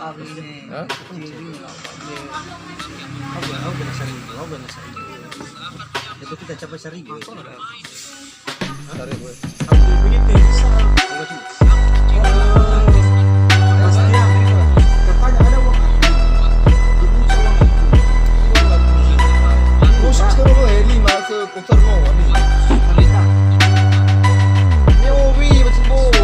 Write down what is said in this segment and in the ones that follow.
Hah? Itu kita capai 1.000. Cari gue. Rusak sekarang gue lima ke kotor mau nih. Nyowi betul.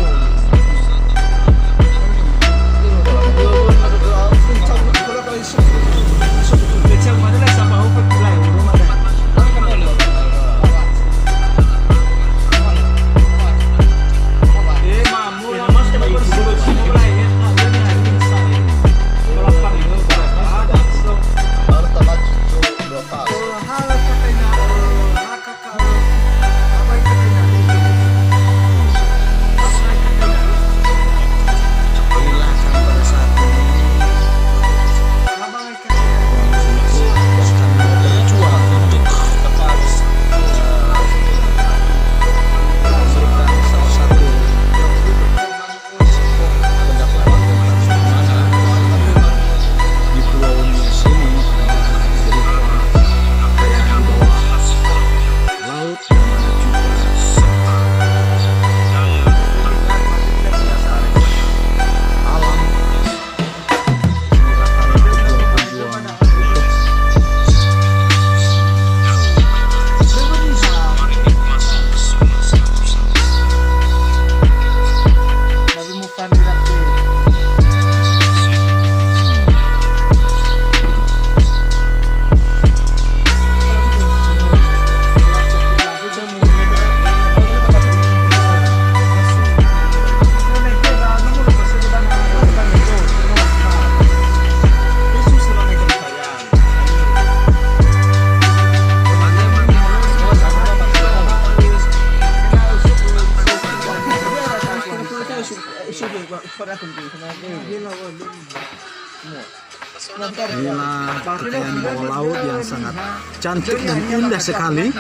Inilah kekayaan bawah laut yang sangat cantik dan indah sekali.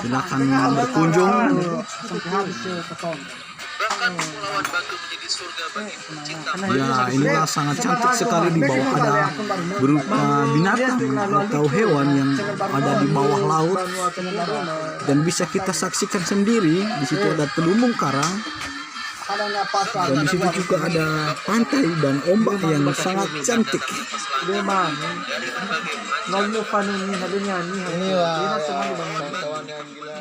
Silakan berkunjung. Ya, inilah sangat cantik sekali. Di bawah ada berupa binatang atau hewan yang ada di bawah laut dan bisa kita saksikan sendiri. Di situ ada terumbu karang. Dan di situ juga ada pantai dan ombak yang sangat cantik. Inilah kawan-kawan yang gila.